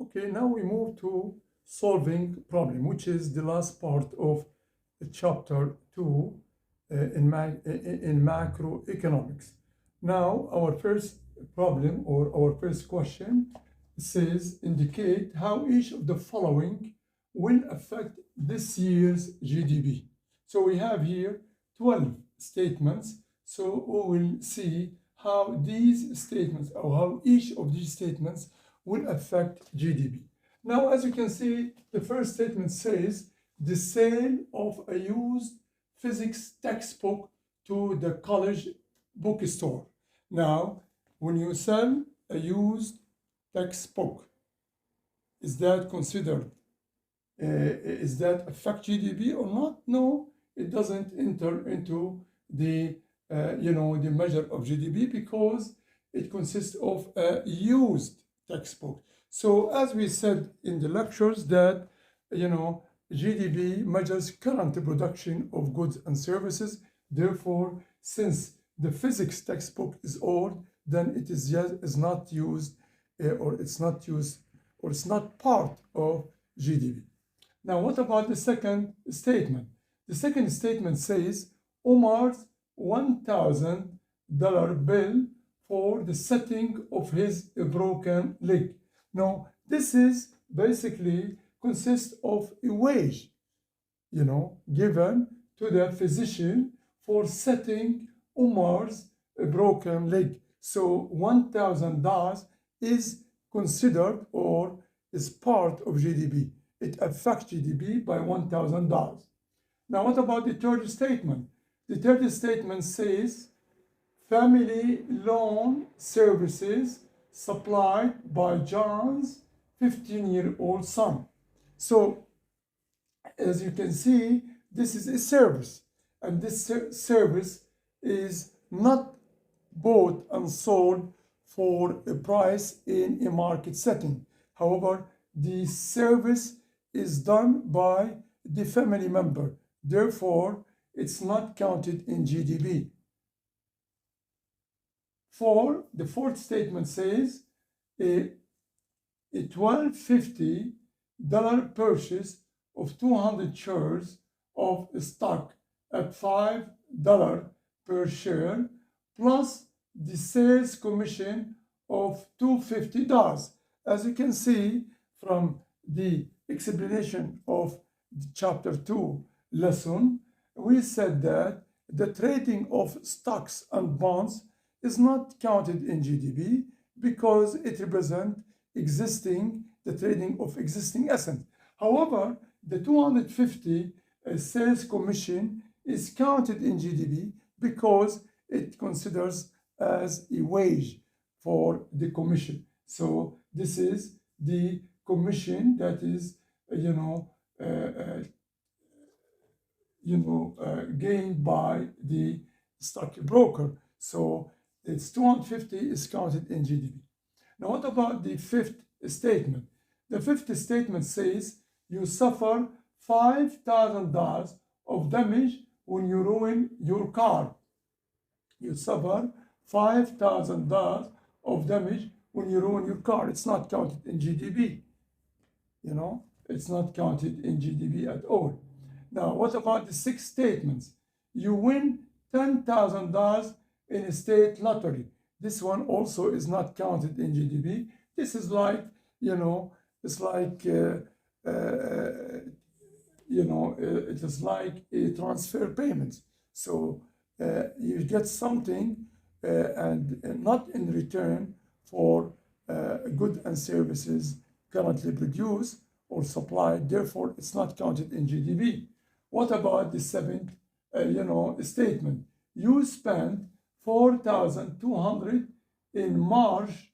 Okay, now we move to solving problem, which is the last part of chapter 2 in macroeconomics. Now, our first problem or our first question says indicate how each of the following will affect this year's GDP. So we have here 12 statements. So we will see how these statements or how each of these statements will affect GDP. Now, as you can see, the first statement says the sale of a used physics textbook to the college bookstore. Now, when you sell a used textbook, is that considered, is that affect GDP or not? No, it doesn't enter into the, the measure of GDP because it consists of a used textbook. So as we said in the lectures that, GDP measures current production of goods and services. Therefore, since the physics textbook is old, then it is not used or it's not used or it's not part of GDP. Now, what about the second statement? The second statement says Omar's $1,000 bill for the setting of his broken leg. Now, this is basically consists of a wage, given to the physician for setting Omar's broken leg. So $1,000 is considered or is part of GDP. It affects GDP by $1,000. Now, what about the third statement? The third statement says family loan services supplied by John's 15-year-old son. So, as you can see, this is a service, and this service is not bought and sold for a price in a market setting. However, the service is done by the family member. Therefore, it's not counted in GDP. The fourth statement says a $1,250 purchase of 200 shares of stock at $5 per share plus the sales commission of $250. As you can see from the explanation of the chapter 2 lesson, we said that the trading of stocks and bonds is not counted in GDP because it represents the trading of existing assets. However, the 250 sales commission is counted in GDP because it considers as a wage for the commission. So this is the commission that is, gained by the stockbroker. So it's 250 is counted in GDP. Now, what about the fifth statement? The fifth statement says you suffer $5,000 of damage when you ruin your car. You suffer $5,000 of damage when you ruin your car. It's not counted in GDP. It's not counted in GDP at all. Now, what about the six statements? You win $10,000 in a state lottery. This one also is not counted in GDP. This is like, it's like, it is like a transfer payment. So you get something and not in return for goods and services currently produced or supplied. Therefore, it's not counted in GDP. What about the seventh, statement? You spend $4,200 in March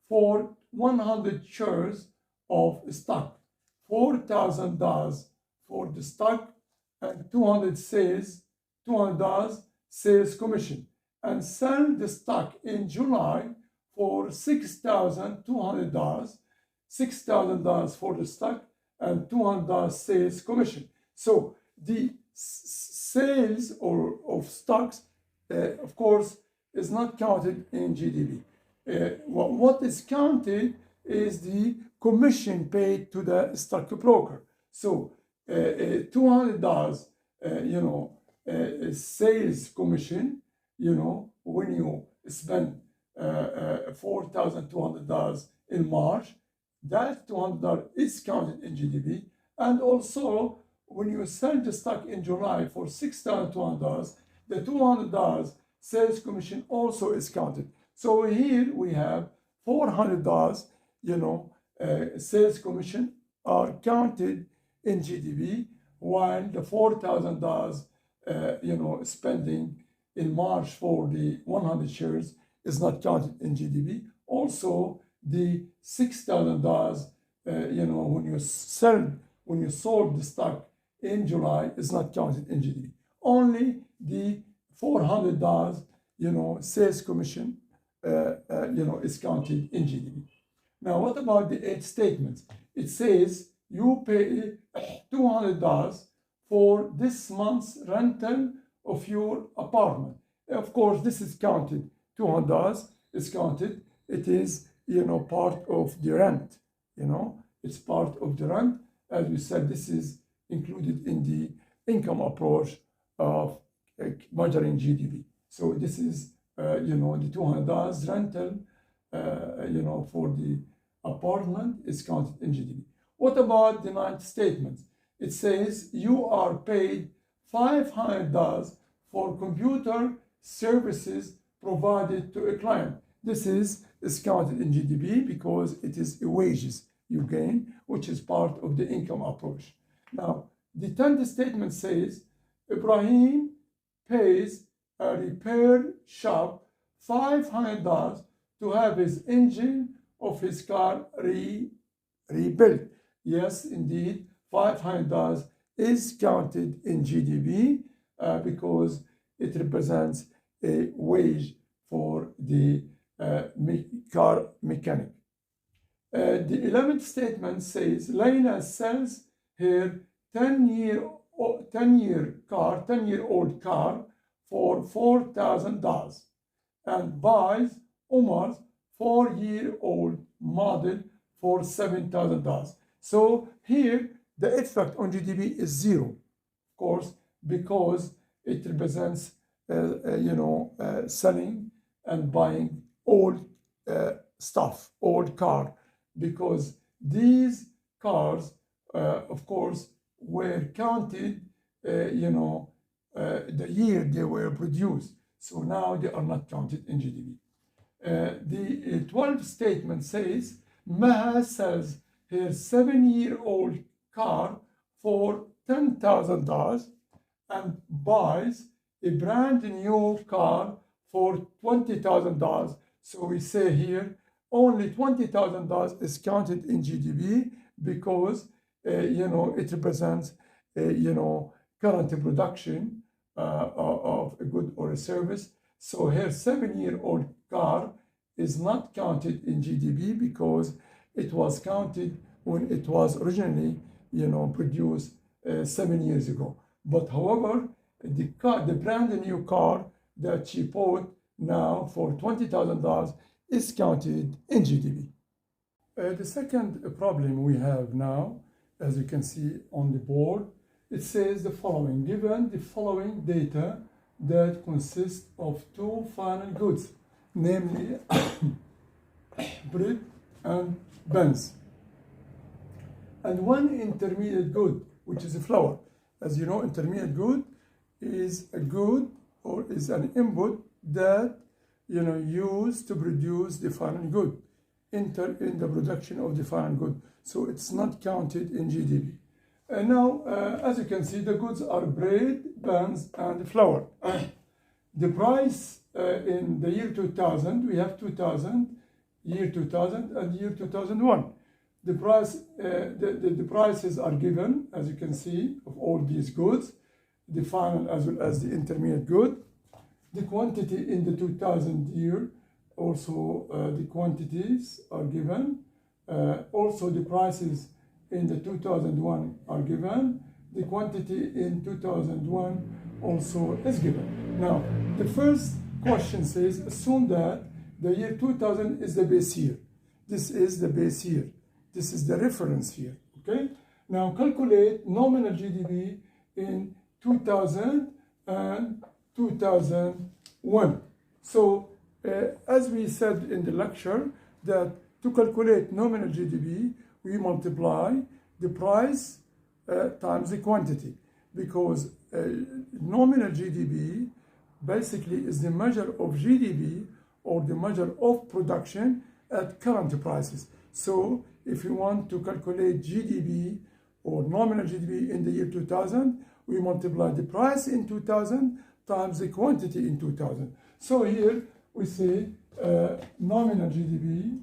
for 100 shares of stock. $4,000 for the stock and $200 sales commission, and sell the stock in July for $6,200, $6,000 for the stock and $200 sales commission. So the sales of stocks, of course, is not counted in GDP. What is counted is the commission paid to the stockbroker. So $200, sales commission, when you spend $4,200 in March, that $200 is counted in GDP. And also, when you sell the stock in July for $6,200, the $200 sales commission also is counted. So here we have $400, sales commission are counted in GDP, while the $4,000, spending in March for the 100 shares is not counted in GDP. Also, the $6,000, when you sold the stock in July is not counted in GDP. Only the $400, sales commission, is counted in GDP. Now, what about the 8 statements? It says you pay $200 for this month's rental of your apartment. Of course, this is counted. $200 is counted. It is, part of the rent. It's part of the rent. As we said, this is included in the income approach of measuring GDP. So this is, the $200 rental, for the apartment is counted in GDP. What about the 9th statement? It says you are paid $500 for computer services provided to a client. This is counted in GDP because it is wages you gain, which is part of the income approach. Now, the 10th statement says Ibrahim pays a repair shop $500 to have his engine of his car rebuilt. Yes, indeed, $500 is counted in GDP because it represents a wage for the car mechanic. The 11th statement says Layla sells her 10-year-old car for $4,000 and buys Omar's 4-year-old model for $7,000. So here the effect on GDP is 0, of course, because it represents selling and buying old stuff, old car, because these cars, of course, were counted, the year they were produced. So now they are not counted in GDP. The 12th statement says Maha sells her 7-year-old car for $10,000 and buys a brand new car for $20,000. So we say here only $20,000 is counted in GDP because it represents current production of a good or a service. So her 7-year-old car is not counted in GDP because it was counted when it was originally produced 7 years ago. But however, the brand new car that she bought now for $20,000 is counted in GDP. The second problem we have now, as you can see on the board, it says the following: given the following data that consists of 2 final goods, namely bread and buns, and 1 intermediate good, which is a flour. As you know, intermediate good is a good or is an input that used to produce the final good, in the production of the final good. So it's not counted in GDP. And now, as you can see, the goods are bread, buns, and flour. The price in the year 2000, we have 2000, year 2000, and year 2001. The price, the prices are given, as you can see, of all these goods, the final as well as the intermediate good. The quantity in the 2000 year, also the quantities are given. Also the prices in the 2001 are given. The quantity in 2001 also is given. Now, the first question says, assume that the year 2000 is the base year. This is the base year. This is the reference here, okay? Now calculate nominal GDP in 2000 and 2001. So as we said in the lecture, that to calculate nominal GDP, we multiply the price times the quantity, because nominal GDP basically is the measure of GDP, or the measure of production at current prices. So if you want to calculate GDP or nominal GDP in the year 2000, we multiply the price in 2000 times the quantity in 2000. So here we say nominal GDP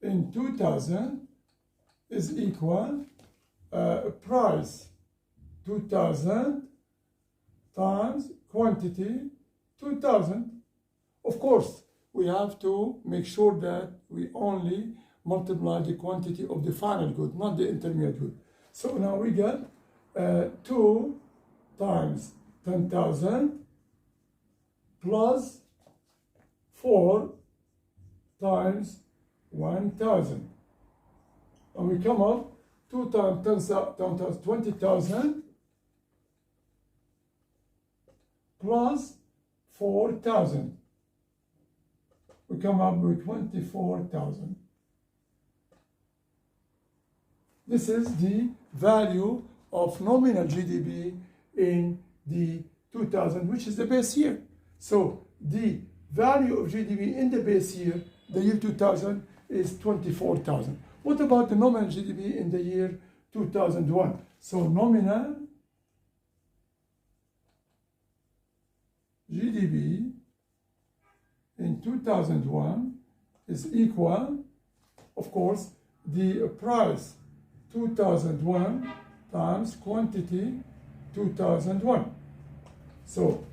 in 2000 is equal price 2000 times quantity 2000. Of course, we have to make sure that we only multiply the quantity of the final good, not the intermediate good. So now we get 2 times 10,000 plus 4 times 1,000. And we come up 2 times 10,000, 20,000 plus 4,000. We come up with 24,000. This is the value of nominal GDP in the 2000, which is the base year. So the value of GDP in the base year, the year 2000, is 24,000. What about the nominal GDP in the year 2001? So nominal GDP in 2001 is equal, of course, the price 2001 times quantity 2001. So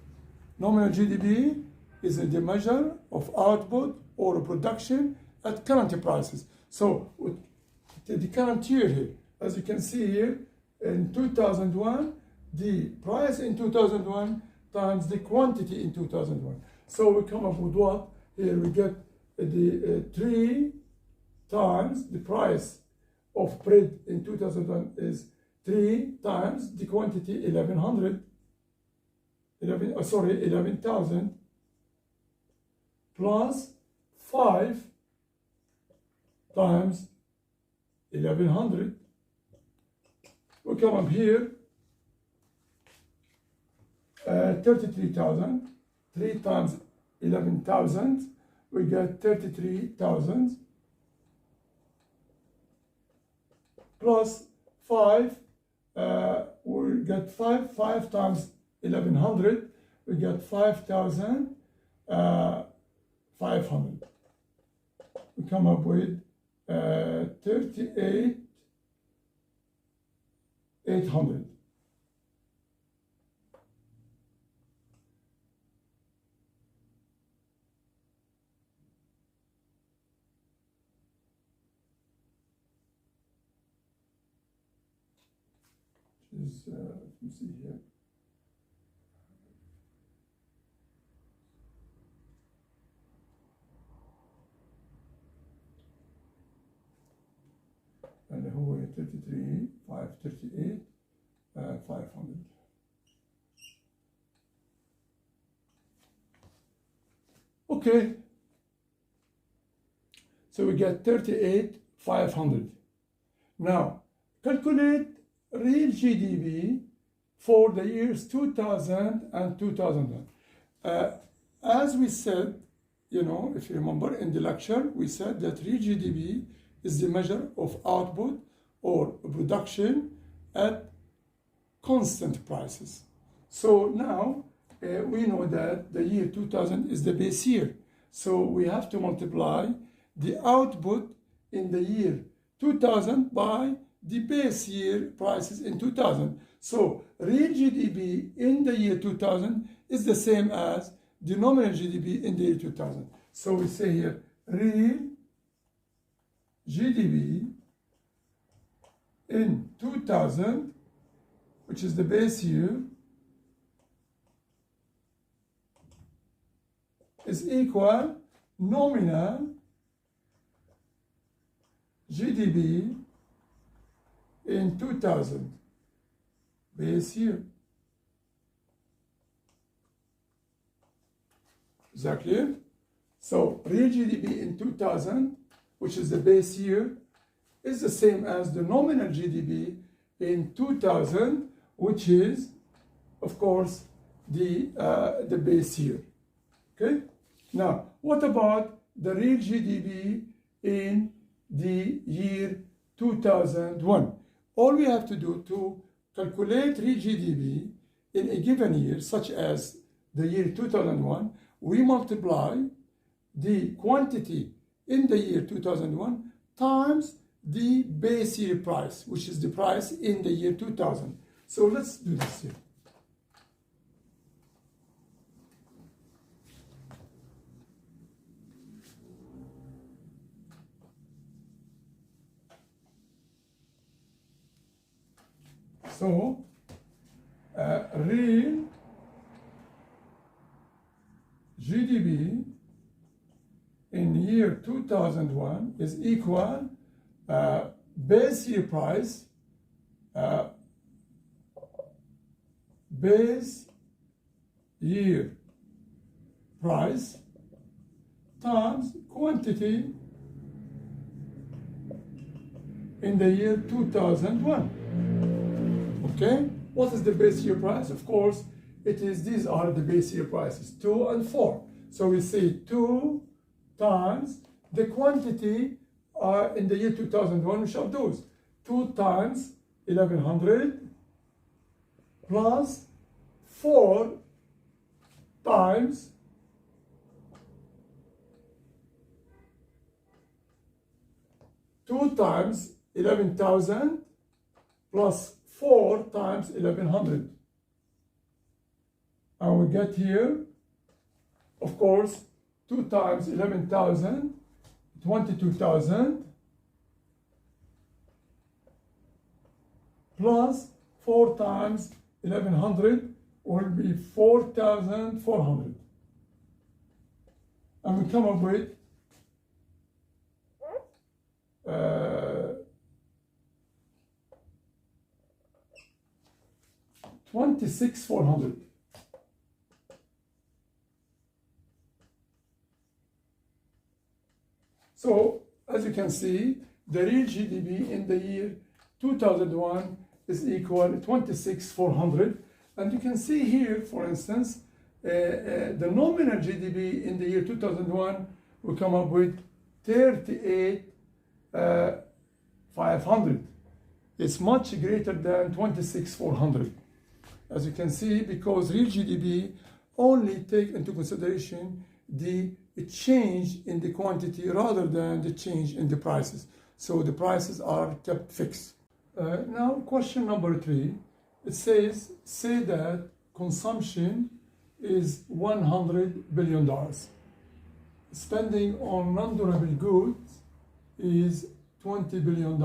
nominal GDP is the measure of output or production at current prices. So the current year here, as you can see here, in 2001, the price in 2001 times the quantity in 2001. So we come up with what? Here we get the 3 times the price of bread in 2001 is 3 times the quantity 11,000 plus 5 times 1100. We come up here 33,000. 3 times 11,000, we get 33,000 plus 5, we get 5 times 1100, we get 5,500. We come up with 38,800. Let me see here. And هو 33 538 500. Okay. So we get 38,500. Now calculate real GDP for the years 2000 and 2001. As we said, you know, if you remember in the lecture, we said that real GDP is the measure of output or production at constant prices. So now we know that the year 2000 is the base year. So we have to multiply the output in the year 2000 by the base year prices in 2000. So real GDP in the year 2000 is the same as the nominal GDP in the year 2000. So we say here real GDP in 2000, which is the base year, is equal nominal GDP in 2000 base year. Is that clear? So real GDP in 2000, which is the base year, is the same as the nominal GDP in 2000, which is, of course, the base year. Okay? Now, what about the real GDP in the year 2001? All we have to do to calculate real GDP in a given year, such as the year 2001, we multiply the quantity in the year 2001 times the base year price, which is the price in the year 2000. So let's do this here. So, real GDP in year 2001 is equal base year price, base year price times quantity in the year 2001. Okay, what is the base year price? Of course, these are the base year prices, 2 and 4. So we say 2 times the quantity in the year 2001, which are those. 2 times 1100 plus 4 times 2 times 11,000 plus 4 times 1100. And we get here, of course, 2 times 11,000, 22,000, plus 4 times 1100 will be 4,400. And we come up with 26,400. So, as you can see, the real GDP in the year 2001 is equal to 26,400. And you can see here, for instance, the nominal GDP in the year 2001 will come up with 38,500. It's much greater than 26,400. As you can see, because real GDP only take into consideration the change in the quantity rather than the change in the prices. So the prices are kept fixed. Now, question number 3, it says, say that consumption is $100 billion. Spending on non-durable goods is $20 billion.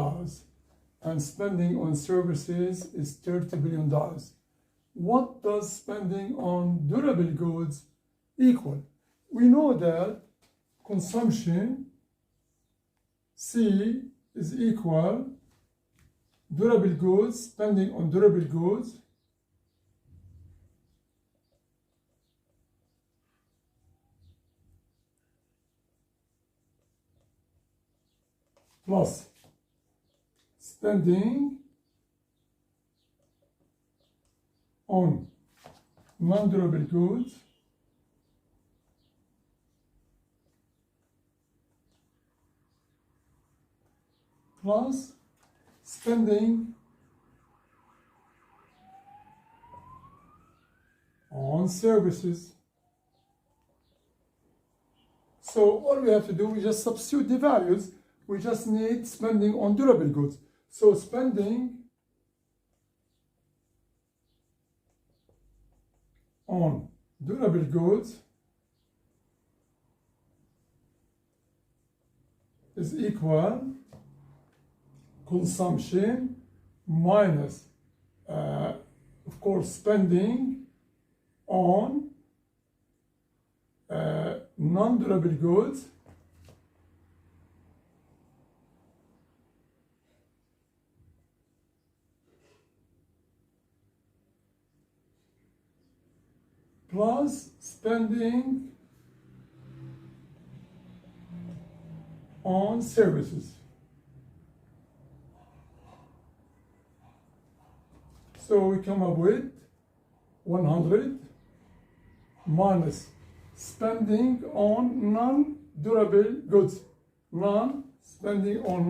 And spending on services is $30 billion. What does spending on durable goods equal? We know that consumption, C, is equal durable goods, spending on durable goods, plus spending on non-durable goods plus spending on services. So all we have to do is just substitute the values. We just need spending on durable goods. So spending on durable goods is equal consumption minus, of course, spending on non-durable goods plus spending on services. So we come up with 100 minus spending on non-durable goods. Spending on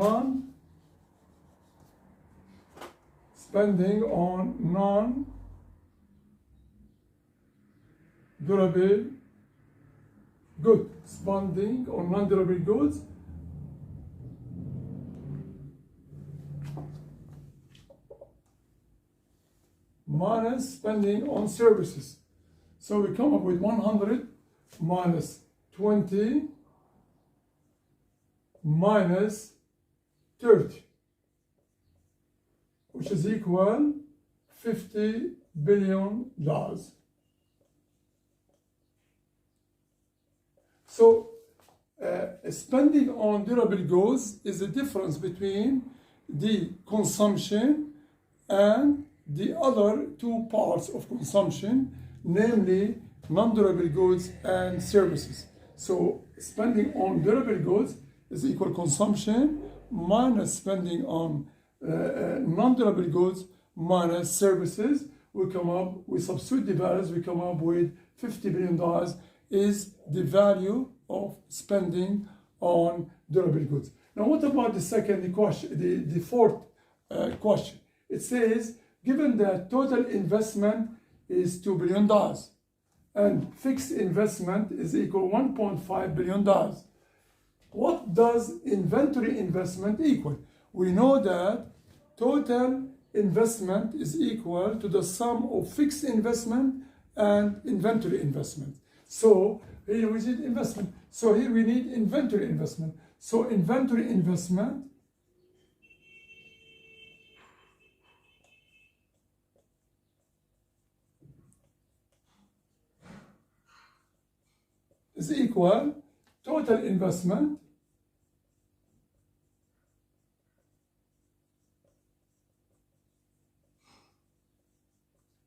non-durable goods. Spending on non-durable goods minus spending on services. So we come up with 100 minus 20 minus 30, which is equal $50 billion. So spending on durable goods is the difference between the consumption and the other two parts of consumption, namely non-durable goods and services. So spending on durable goods is equal consumption minus spending on non-durable goods minus services. We substitute the values, we come up with $50 billion is the value of spending on durable goods. Now what about the second question, the fourth question? It says, given that total investment is $2 billion and fixed investment is equal $1.5 billion, what does inventory investment equal? We know that total investment is equal to the sum of fixed investment and inventory investment. So here we need investment. So here we need inventory investment. So inventory investment is equal total investment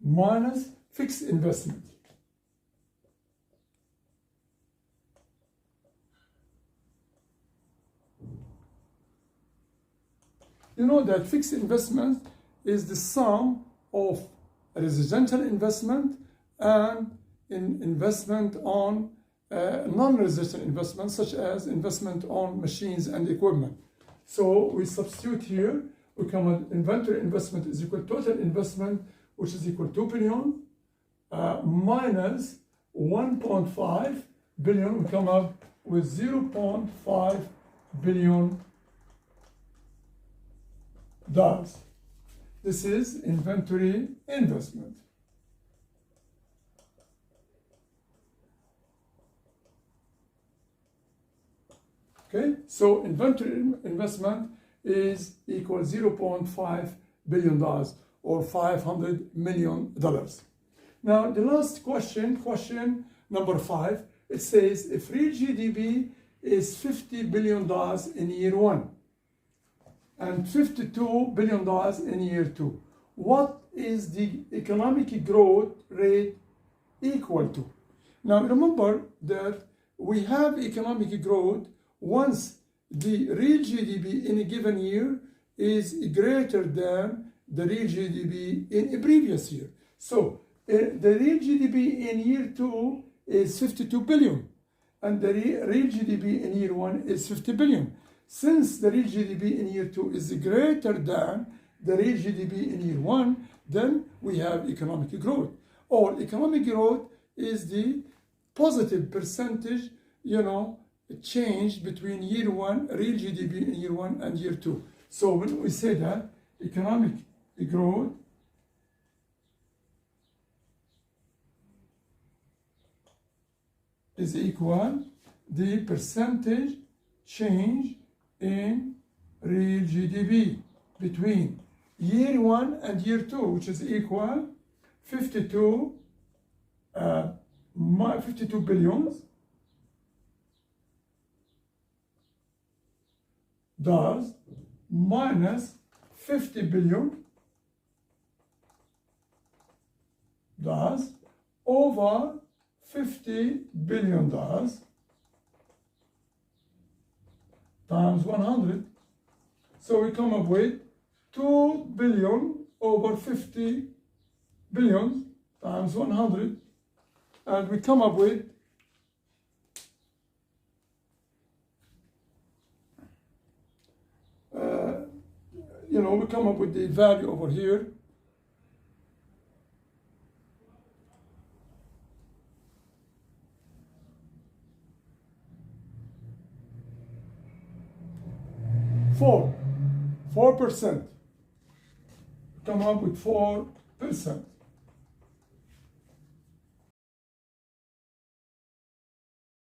minus fixed investment. You know that fixed investment is the sum of residential investment and investment on non-residential investment, such as investment on machines and equipment. So we substitute here, we come with inventory investment is equal to total investment, which is equal to $2 billion, minus 1.5 billion, we come up with $0.5 billion. This is inventory investment. Okay, so inventory investment is equal $0.5 billion or $500 million. Now the last question, question number 5, it says if real GDP is $50 billion in year 1 and $52 billion in year 2, what is the economic growth rate equal to? Now remember that we have economic growth once the real GDP in a given year is greater than the real GDP in a previous year. So the real GDP in year 2 is 52 billion and the real GDP in year 1 is 50 billion. Since the real GDP in year 2 is greater than the real GDP in year 1, then we have economic growth. Or economic growth is the positive percentage, change between year 1, real GDP in year 1 and year 2. So when we say that economic growth is equal the percentage change in real GDP between year 1 and year 2, which is equal 52 billions does minus 50 billion does over 50 billion dollars times 100. So we come up with 2 billion over 50 billion times 100, and we come up with we come up with the value over here. Four percent. Come up with 4%.